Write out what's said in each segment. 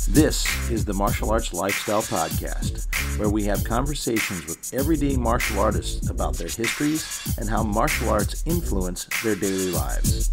This is the Martial Arts Lifestyle Podcast, where we have conversations with everyday martial artists about their histories and how martial arts influence their daily lives.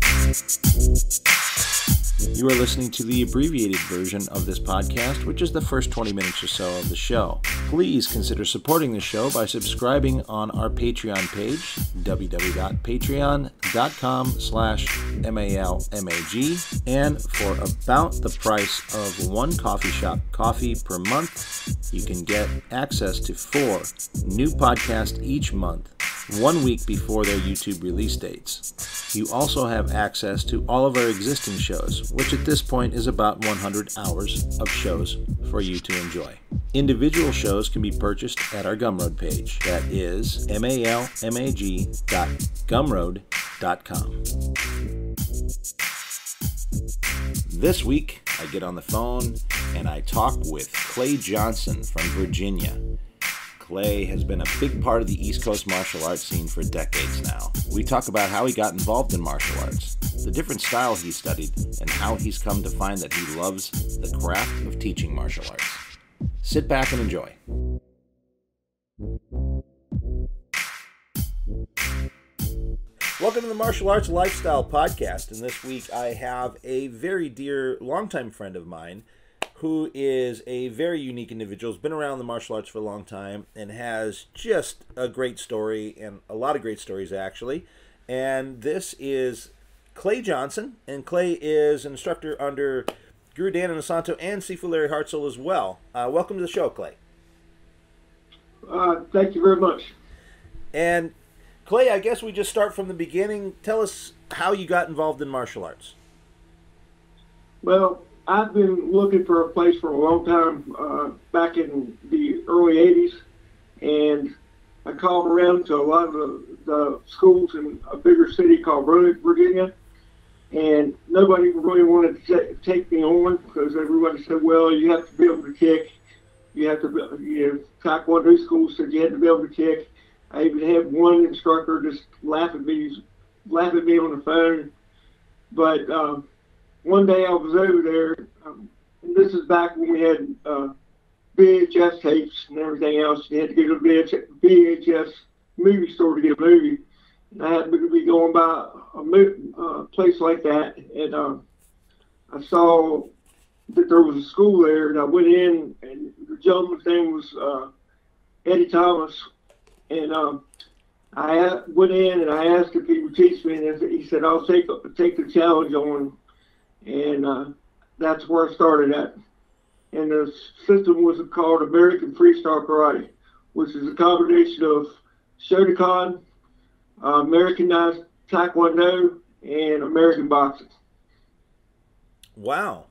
You are listening to the abbreviated version of this podcast, which is the first 20 minutes or so of the show. Please consider supporting the show by subscribing on our Patreon page, www.patreon.com/malmag, and for about the price of one coffee shop coffee per month, you can get access to 4 new podcasts each month, 1 week before their YouTube release dates. You also have access to all of our existing shows, which at this point is about 100 hours of shows for you to enjoy. Individual shows can be purchased at our Gumroad page. That is malmag.gumroad.com. This week, I get on the phone and I talk with Clay Johnson from Virginia. Clay has been a big part of the East Coast martial arts scene for decades now. We talk about how he got involved in martial arts, the different style he studied, and how he's come to find that he loves the craft of teaching martial arts. Sit back and enjoy. Welcome to the Martial Arts Lifestyle Podcast, and this week I have a very dear longtime friend of mine who is a very unique individual, has been around the martial arts for a long time, and has just a great story, and a lot of great stories, actually. And this is Clay Johnson, and Clay is an instructor under Guro Dan Inosanto and Sifu Larry Hartsell as well. Welcome to the show, Clay. Thank you very much. And Clay, I guess we just start from the beginning. Tell us how you got involved in martial arts. Well, I've been looking for a place for a long time, back in the early 80s, and I called around to a lot of the schools in a bigger city called Virginia, and nobody really wanted to take me on because everybody said, well, you have to be able to kick. You have to, Taekwondo schools said you had to be able to kick. I even had one instructor just laugh at me on the phone. But one day I was over there, and this is back when we had VHS tapes and everything else. You had to go to the VHS movie store to get a movie. And I happened to be going by a place like that, and I saw that there was a school there, and I went in, and the gentleman's name was Eddie Thomas. And I went in and I asked if he would teach me, and he said, I'll take the challenge on. And that's where I started at. And the system was called American Freestyle Karate, which is a combination of Shotokan, Americanized Taekwondo, and American boxing. Wow.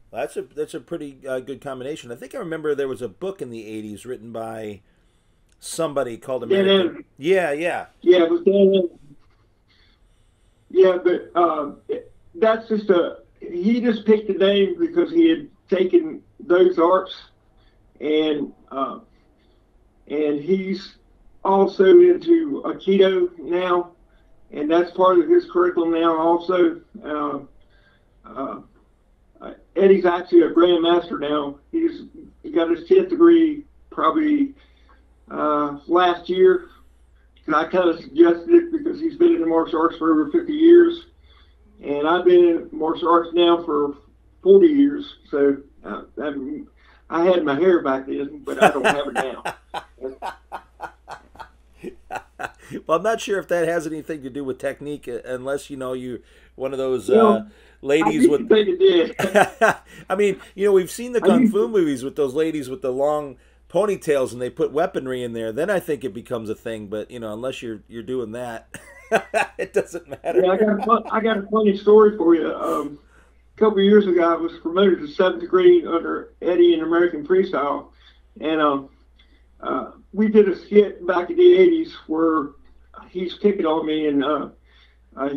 That's a pretty good combination. I think I remember there was a book in the 80s written by somebody called American. Yeah, it was Dan. Yeah, but that's just he just picked the name because he had taken those arts, and he's also into Aikido now, and that's part of his curriculum now also. Eddie's actually a grandmaster now. He got his 10th degree probably last year, and I kind of suggested it because he's been in the martial arts for over 50 years, and I've been in martial arts now for 40 years. So I had my hair back then, but I don't have it now. Well, I'm not sure if that has anything to do with technique, unless you're one of those ladies with. I think it did. I mean, we've seen the kung fu movies with those ladies with the long ponytails and they put weaponry in there. Then I think it becomes a thing. But unless you're doing that, it doesn't matter. Yeah, I got a funny story for you. A couple of years ago, I was promoted to 7th degree under Eddie in American Freestyle, and we did a skit back in the 80s where he's picking on me, and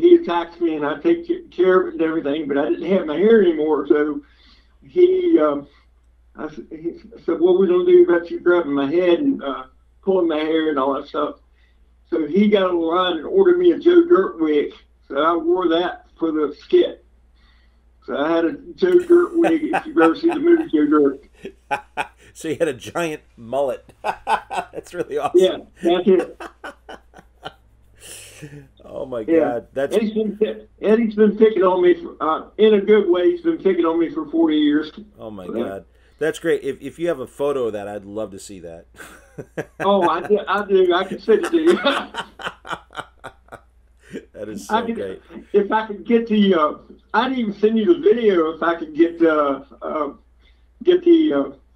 he attacks me, and I take care of it and everything, but I didn't have my hair anymore, so he said, what are we going to do about you grabbing my head and pulling my hair and all that stuff? So he got on the line and ordered me a Dirt Wig, so I wore that for the skit. So I had a Joe Dirt wig, if you've ever seen the movie Joe Dirt. So you had a giant mullet. That's really awesome. Yeah, that's it. Oh my Yeah. God, that's Eddie's been picking on me, in a good way. He's been picking on me for 40 years. oh my God, that's great. If you have a photo of that, I'd love to see that. Oh, I do. I can send it to you. That is so great. If I could get the, I'd even send you the video if I could get the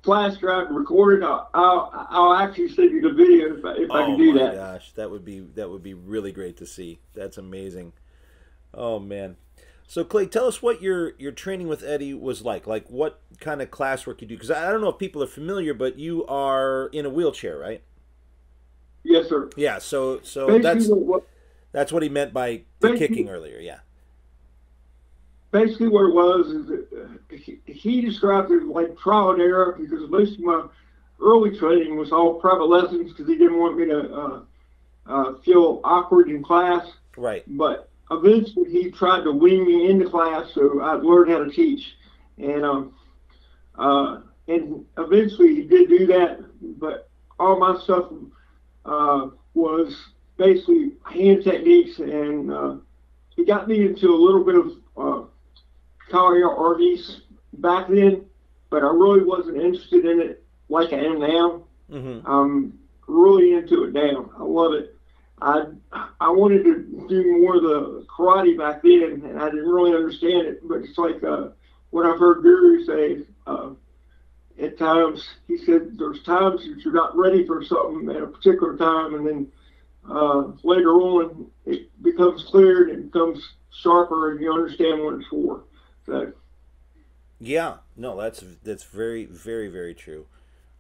flash drive recorded. I'll actually send you the video if I can do that. Oh my gosh, that would be really great to see. That's amazing. Oh man. So Clay, tell us what your training with Eddie was like. Like what kind of classwork you do? Because I don't know if people are familiar, but you are in a wheelchair, right? Yes, sir. Yeah. So Basically, that's what he meant by the kicking earlier. Yeah. Basically, what it was is that he described it like trial and error, because most of my early training was all private lessons because he didn't want me to feel awkward in class. Right. But eventually, he tried to wing me into class, so I'd learn how to teach, and eventually he did do that. But all my stuff was basically hand techniques, and he got me into a little bit of choreography back then, but I really wasn't interested in it like I am now. Mm-hmm. I'm really into it now. I love it. I wanted to do more of the karate back then, and I didn't really understand it. But it's like what I've heard Guro say. At times, he said, there's times that you're not ready for something at a particular time, and then later on, it becomes clear and it becomes sharper, and you understand what it's for. So. Yeah, no, that's very, very, very true.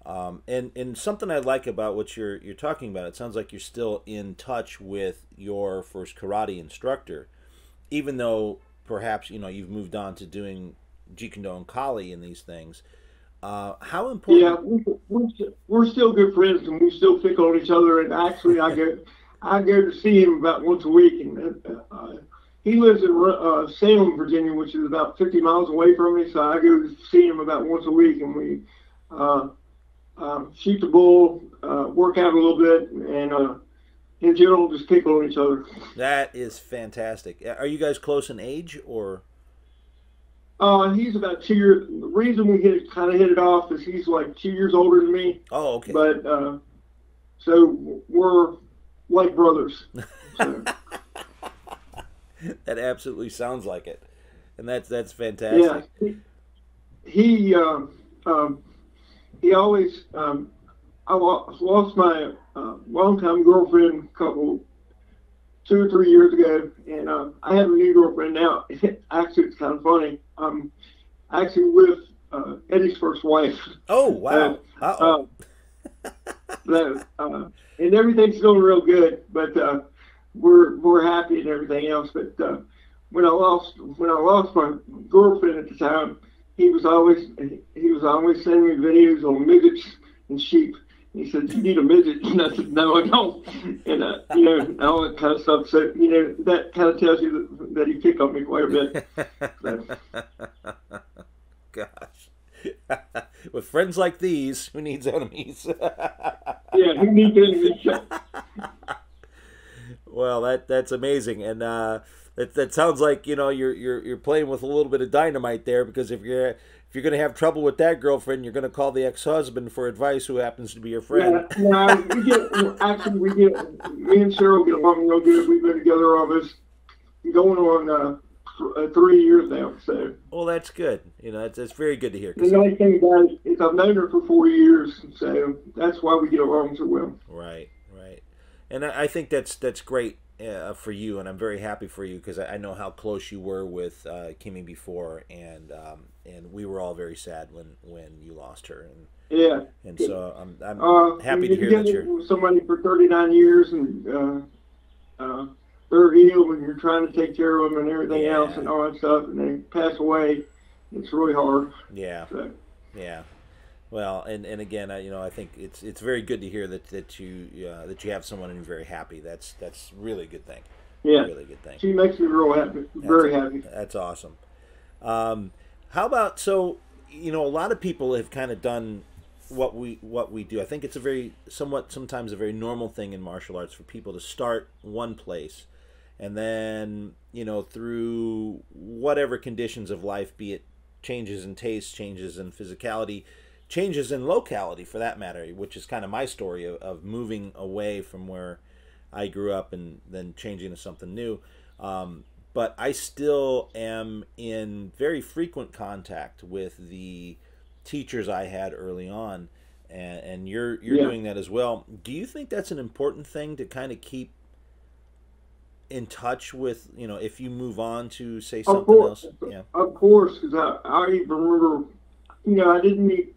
And something I like about what you're talking about, it sounds like you're still in touch with your first karate instructor, even though perhaps you've moved on to doing Jiu-Jitsu and Kali and these things. How important? Yeah, we're still good friends, and we still pick on each other. And actually, I go to see him about once a week, and he lives in Salem, Virginia, which is about 50 miles away from me. So I go to see him about once a week, and we shoot the bull, work out a little bit, and in general, just pick on each other. That is fantastic. Are you guys close in age, or? He's about 2 years. The reason we kind of hit it off is he's like 2 years older than me. Oh, okay. But so we're like brothers. So. That absolutely sounds like it, and that's fantastic. Yeah, he always. I lost my longtime girlfriend couple 2 or 3 years ago, and I have a new girlfriend now. Actually, it's kind of funny. I'm actually with Eddie's first wife. Oh wow! And everything's going real good, but we're happy and everything else. But when I lost my girlfriend at the time, he was always sending me videos on midgets and sheep. He said, "You need a midget," and I said, "No, I don't." And all that kind of stuff. So that kind of tells you that he picked on me quite a bit. So. Gosh, with friends like these, who needs enemies? Yeah, who needs enemies? Well, that's amazing, and that sounds like you're playing with a little bit of dynamite there, because if you're going to have trouble with that girlfriend, you're going to call the ex-husband for advice, who happens to be your friend. Yeah, no, me and Cheryl get along real good. We've been together almost going on 3 years now. So. Well, that's good. It's very good to hear. The nice thing about it is I've known her for 4 years, so that's why we get along so well. Right. And I think that's great for you, and I'm very happy for you, because I know how close you were with Kimmy before, and we were all very sad when you lost her. And yeah. And so I'm happy to hear that you're with somebody for 39 years, and they're ill, and you're trying to take care of them and everything else and all that stuff, and they pass away. It's really hard. Yeah. So. Yeah. Well, and again, I think it's very good to hear that you have someone and you're very happy. That's really a good thing. Yeah, really good thing. She makes me real happy, very happy. That's awesome. How about, so, a lot of people have kind of done what we do. I think it's a very sometimes a very normal thing in martial arts for people to start one place, and then through whatever conditions of life, be it changes in taste, changes in physicality, changes in locality for that matter, which is kind of my story of moving away from where I grew up and then changing to something new. But I still am in very frequent contact with the teachers I had early on, and you're doing that as well. Do you think that's an important thing to kind of keep in touch with, if you move on to say something else? Yeah. Of course, because I even remember, I didn't meet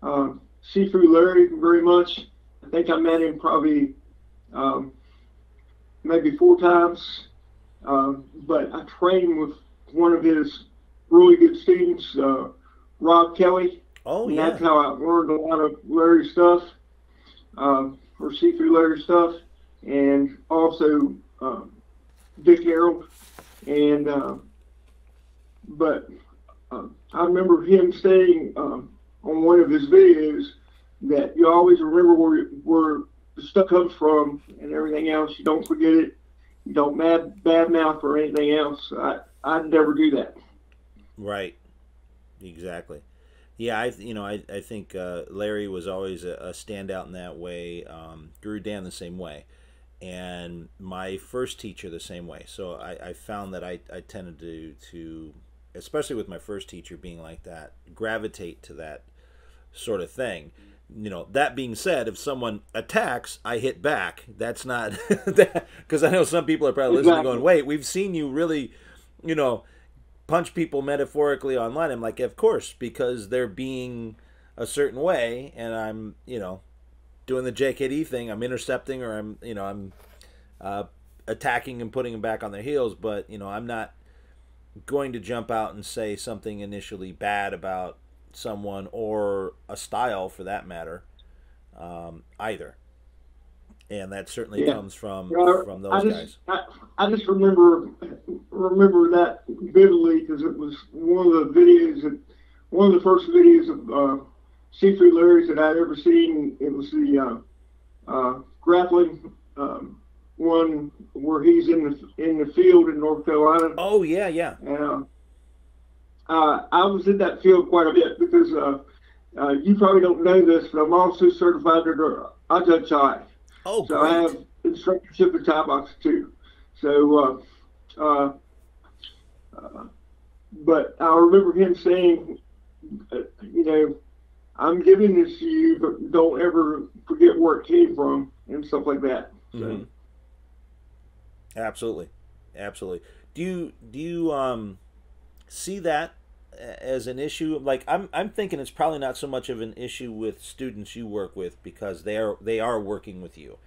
Sifu Larry very much. I think I met him probably maybe 4 times. But I trained with one of his really good students, Rob Kelly. Oh, and yeah. that's how I learned a lot of Larry stuff, or Sifu Larry stuff, and also Dick Harold. And but I remember him saying on one of his videos that you always remember where the stuff comes from and everything else. You don't forget it. You don't bad mouth or anything else. I'd never do that. Right. Exactly. Yeah, I think Larry was always a standout in that way. Guro Dan the same way, and my first teacher the same way. So I found that I tended to, especially with my first teacher being like that, gravitate to that sort of thing. That being said, if someone attacks, I hit back. That's not because I know some people are probably listening going, wait, we've seen you really, punch people metaphorically online. I'm like, of course, because they're being a certain way, and I'm, doing the JKD thing. I'm intercepting, or I'm attacking and putting them back on their heels. But, I'm not going to jump out and say something initially bad about someone or a style for that matter, either. And that certainly comes from those guys. I just remember that vividly because it was one of the first videos of Sifu Larry's that I'd ever seen. It was the grappling one where he's in the field in North Carolina. Oh yeah, yeah. And I was in that field quite a bit because you probably don't know this, but I'm also certified under Ajahn. Oh, so great. I have instructorship in Thai boxing too. So, but I remember him saying, I'm giving this to you, but don't ever forget where it came from and stuff like that. So. Mm-hmm. Absolutely, absolutely. Do you see that as an issue? Like I'm thinking it's probably not so much of an issue with students you work with because they are working with you,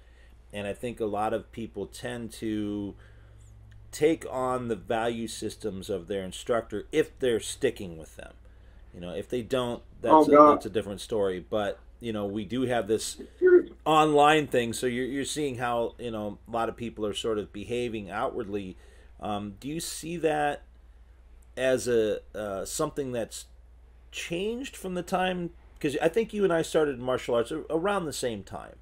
and I think a lot of people tend to take on the value systems of their instructor if they're sticking with them. If they don't, that's a different story. But we do have this online thing, so you're seeing how a lot of people are sort of behaving outwardly. Do you see that as a something that's changed from the time? Because I think you and I started in martial arts around the same time,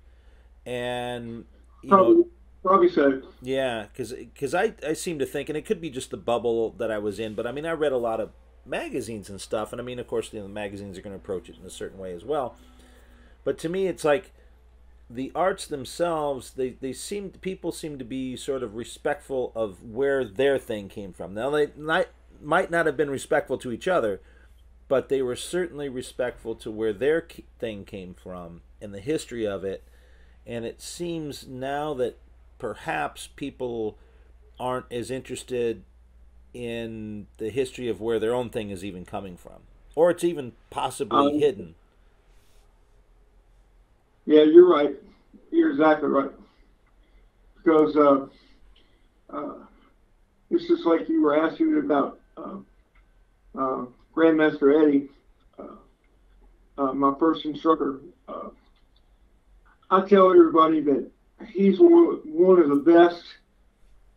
and probably so. Yeah, because I seem to think, and it could be just the bubble that I was in, but I mean I read a lot of magazines and stuff, and I mean of course the magazines are going to approach it in a certain way as well. But to me, it's like the arts themselves, people seem to be sort of respectful of where their thing came from. Now, they might not have been respectful to each other, but they were certainly respectful to where their thing came from and the history of it. And it seems now that perhaps people aren't as interested in the history of where their own thing is even coming from. Or it's even possibly hidden. Yeah, you're right. You're exactly right. Because it's just like you were asking about Grandmaster Eddie, my first instructor. I tell everybody that he's one of the best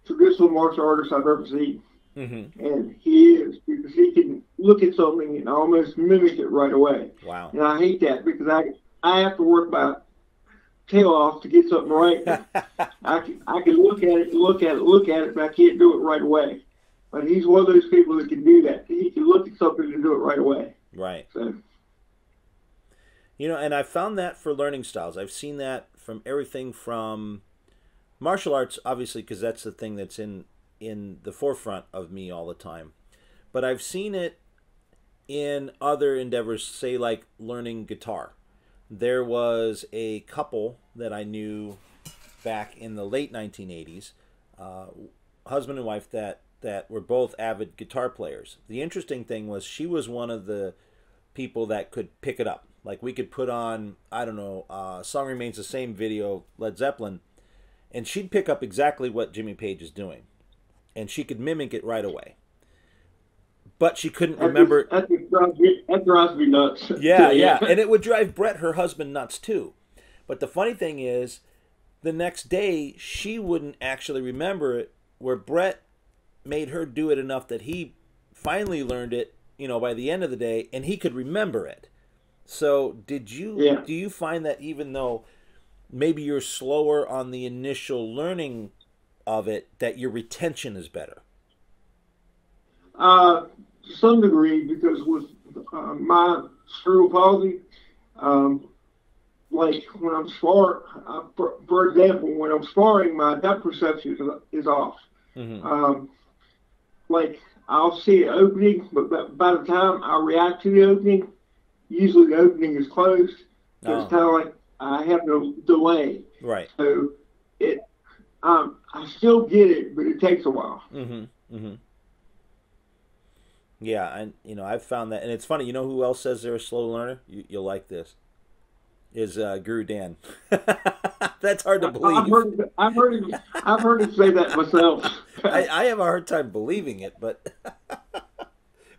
traditional martial artists I've ever seen. Mm-hmm. And he is, because because he can look at something and almost mimic it right away. Wow. And I hate that because I have to work my tail off to get something right. I can look at it, but I can't do it right away. But he's one of those people that can do that. He can look at something and do it right away. Right. So. You know, and I found that for learning styles. I've seen that from everything from martial arts, obviously, because that's the thing that's in the forefront of me all the time. But I've seen it in other endeavors, say like learning guitar. There was a couple that I knew back in the late 1980s, husband and wife that were both avid guitar players. The interesting thing was she was one of the people that could pick it up. Like we could put on, I don't know, Song Remains the Same video, Led Zeppelin, and she'd pick up exactly what Jimmy Page is doing. And she could mimic it right away. But she couldn't remember. That drives me nuts. Yeah. And it would drive Brett, her husband, nuts too. But the funny thing is, the next day, she wouldn't actually remember it, where Brett made her do it enough that he finally learned it, you know, by the end of the day, and he could remember it. So do you find that even though maybe you're slower on the initial learning of it, that your retention is better? To some degree, because with my cerebral palsy, like when I'm sparring, for example, when I'm sparring, my depth perception is off. Mm-hmm. Like I'll see an opening, but by the time I react to the opening, usually the opening is closed. So it's kind of like I have no delay. Right. So I still get it, but it takes a while. Mm-hmm. Mm-hmm. Yeah, and you know I've found that, and it's funny. You know who else says they're a slow learner? You'll like this. Is Guro Dan? That's hard to believe. I've heard him say that myself. I have a hard time believing it, but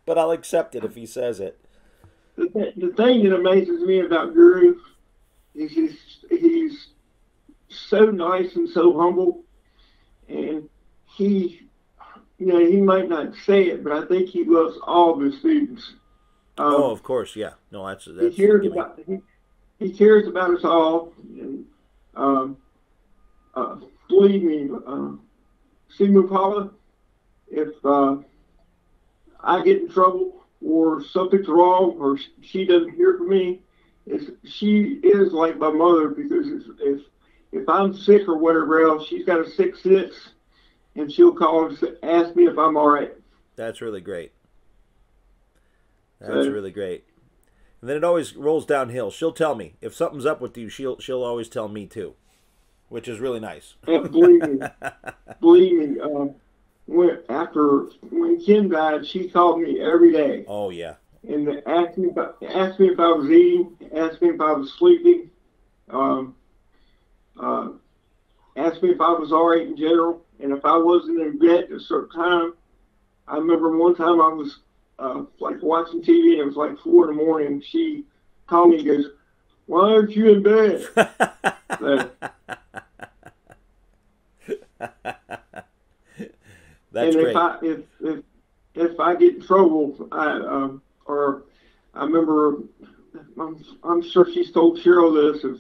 I'll accept it if he says it. The thing that amazes me about Guro is he's so nice and so humble, and he might not say it, but I think he loves all the students. Of course, yeah. No, that's he cares about us all, and believe me, Sifu Paula, if I get in trouble or something's wrong or she doesn't hear from me, she is like my mother, because if I'm sick or whatever else, she's got a 6'6", and she'll call and ask me if I'm all right. That's really great. That's really great. And then it always rolls downhill. She'll tell me if something's up with you. She'll always tell me too, which is really nice. Believe me. When Kim died, she called me every day. Oh yeah. And asked me if I was eating, asked me if I was sleeping, asked me if I was all right in general, and if I wasn't in bed at a certain time. I remember one time I was like watching TV, and it was like 4 in the morning. She called me and goes, "Why aren't you in bed?" That's great. If I get in trouble, I remember, I'm sure she's told Cheryl this, if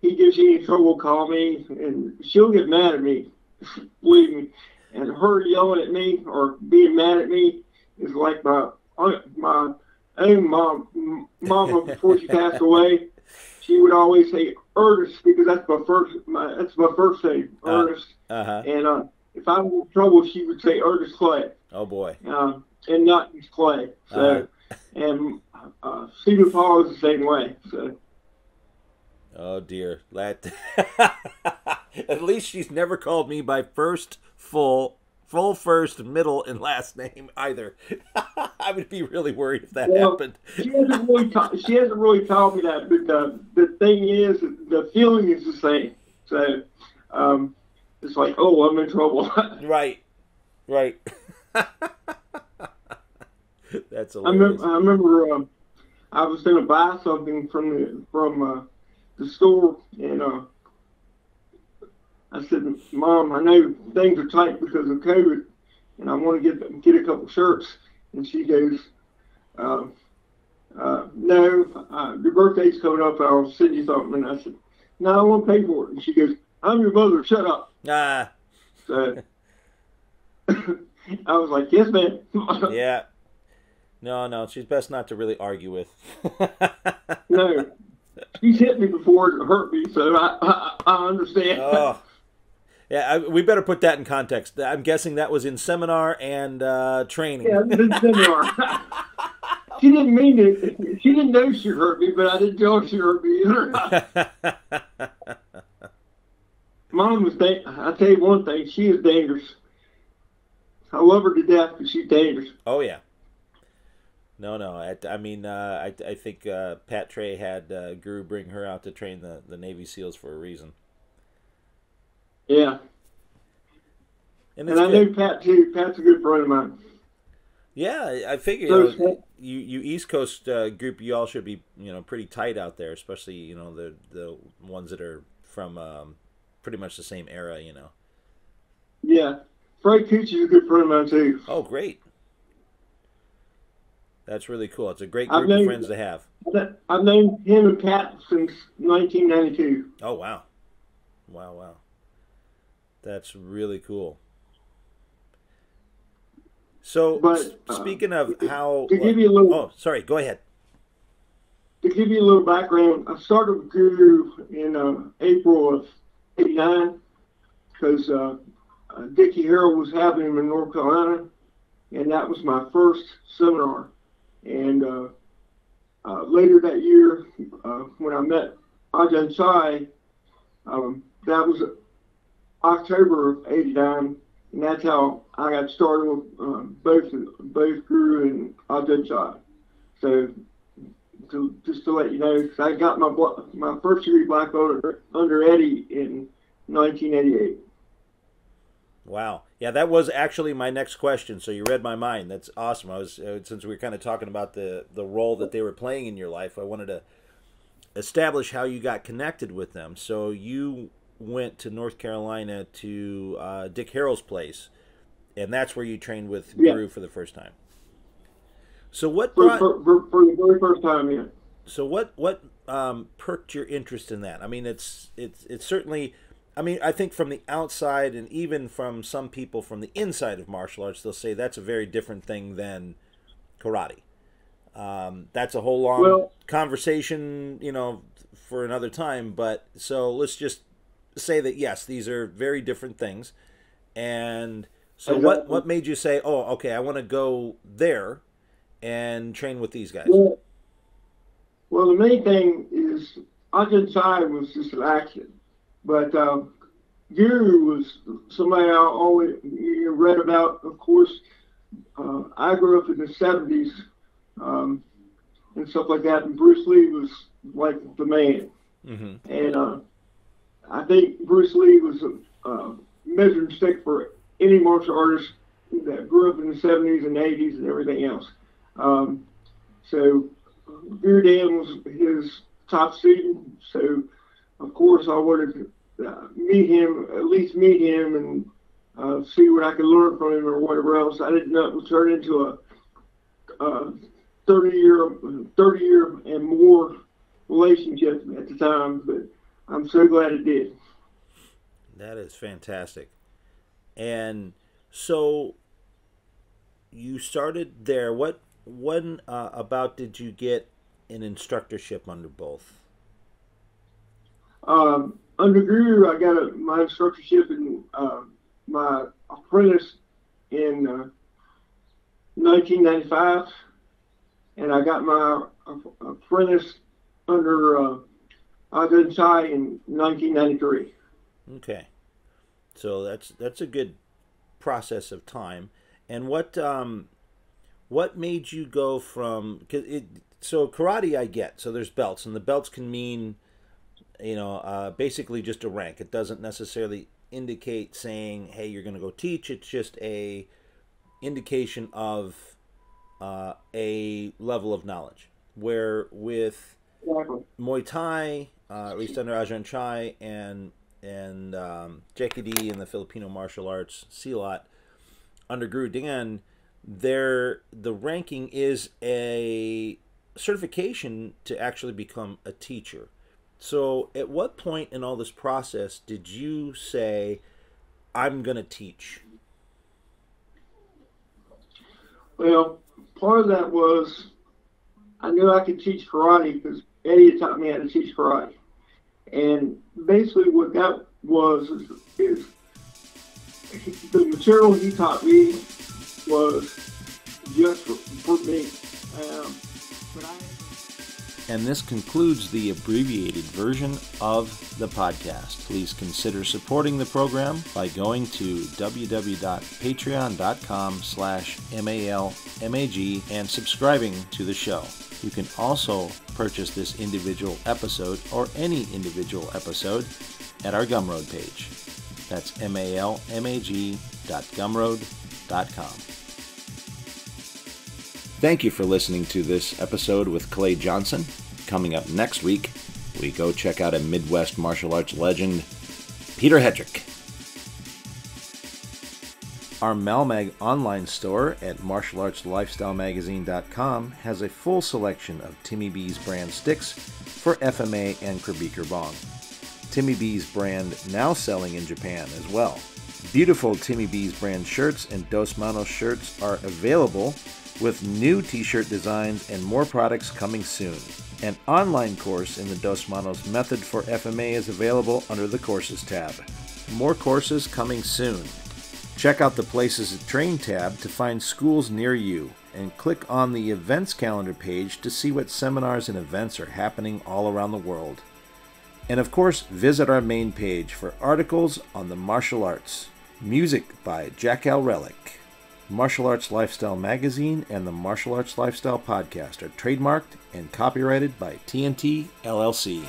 he gives you any trouble, call me, and she'll get mad at me. Believe me. And her yelling at me or being mad at me is like my own mama before she passed away. She would always say Ernest, because that's my first name, Ernest. And if I was in trouble, she would say Ernest Clay. Oh boy. And not just Clay. So and Stephen Paul is the same way. So. Oh dear. At least she's never called me by full first, middle, and last name either. I would be really worried if that happened. She hasn't really taught me that, but the thing is, the feeling is the same. So it's like, oh, I'm in trouble. Right. That's hilarious. I remember I was going to buy something from the store, and I said, "Mom, I know things are tight because of COVID, and I want to get a couple shirts." And she goes, no, your birthday's coming up. I'll send you something. And I said, no, I won't pay for it. And she goes, I'm your mother. Shut up. Ah. So I was like, yes, ma'am. Yeah. No, she's best not to really argue with. No, she's hit me before to hurt me, so I understand. Oh. Yeah, we better put that in context. I'm guessing that was in seminar and training. Yeah, in seminar. She didn't mean it. She didn't know she hurt me, but I didn't tell her she hurt me either. Mom was I tell you one thing, she is dangerous. I love her to death, but she's dangerous. Oh, yeah. No. I mean, I think Pat Trey had Guro bring her out to train the Navy SEALs for a reason. Yeah. And I know Pat, too. Pat's a good friend of mine. Yeah, I figure you East Coast group, you all should be pretty tight out there, especially the ones that are from pretty much the same era. Yeah, Frank Cooch is a good friend of mine too. Oh, great! That's really cool. It's a great group of friends to have. I've known him and Pat since 1992. Oh wow, that's really cool. So, speaking of how... To give you a little... Oh, sorry. Go ahead. To give you a little background, I started with Guro in April of '89 because Dickie Harrell was having him in North Carolina, and that was my first seminar. And later that year, when I met Ajahn Chai, that was October of '89. And that's how I got started with both Guro and Ajahn Chai. So, just to let you know, cause I got my first degree black belt under Eddie in 1988. Wow, yeah, that was actually my next question. So you read my mind. That's awesome. I was since we were kind of talking about the role that they were playing in your life, I wanted to establish how you got connected with them. So you went to North Carolina to Dick Harrell's place, and that's where you trained with Guro for the first time. So what for the very first time, yeah. So what perked your interest in that? I mean, it's certainly. I mean, I think from the outside, and even from some people from the inside of martial arts, they'll say that's a very different thing than karate. That's a whole long conversation, for another time. But so let's just say that yes, these are very different things. And so what made you say, oh, okay, I want to go there and train with these guys? Well, the main thing is Ajahn Chai was just an accident, but Guro was somebody I always read about. Of course, I grew up in the '70s and stuff like that, and Bruce Lee was like the man. Mm-hmm. And I think Bruce Lee was a measuring stick for any martial artist that grew up in the '70s and '80s and everything else. So Guro Dan was his top student. So of course I wanted to at least meet him and see what I could learn from him or whatever else. I didn't know it would turn into a 30-year and more relationship at the time, but I'm so glad it did. That is fantastic. And so you started there. When about did you get an instructorship under both? Under Guro, I got my instructorship and my apprentice in 1995, and I got my apprentice under Ajahn Chai in 1993. Okay, so that's a good process of time. And what made you go from so karate I get, so there's belts, and the belts can mean basically just a rank. It doesn't necessarily indicate saying, hey, you're going to go teach. It's just a indication of a level of knowledge. Where with Muay Thai, at least under Ajahn Chai and JKD and the Filipino martial arts, Silat, under Guro Dan, the ranking is a certification to actually become a teacher. So at what point in all this process did you say, I'm going to teach? Well, part of that was I knew I could teach karate because Eddie had taught me how to teach karate. And basically what that was is the material he taught me was just for me. And this concludes the abbreviated version of the podcast. Please consider supporting the program by going to www.patreon.com/malmag and subscribing to the show. You can also purchase this individual episode or any individual episode at our Gumroad page. That's malmag.gumroad.com. Thank you for listening to this episode with Clay Johnson. Coming up next week, we go check out a Midwest martial arts legend, Peter Hedrick. Our Malmag online store at martialartslifestylemagazine.com has a full selection of Timmy B's brand sticks for FMA and Krabi Bong. Timmy B's brand now selling in Japan as well. Beautiful Timmy B's brand shirts and Dos Manos shirts are available with new t-shirt designs and more products coming soon. An online course in the Dos Manos method for FMA is available under the Courses tab. More courses coming soon. Check out the Places to Train tab to find schools near you, and click on the events calendar page to see what seminars and events are happening all around the world. And of course, visit our main page for articles on the martial arts. Music by Jackal Relic. Martial Arts Lifestyle Magazine and the Martial Arts Lifestyle Podcast are trademarked and copyrighted by TNT LLC.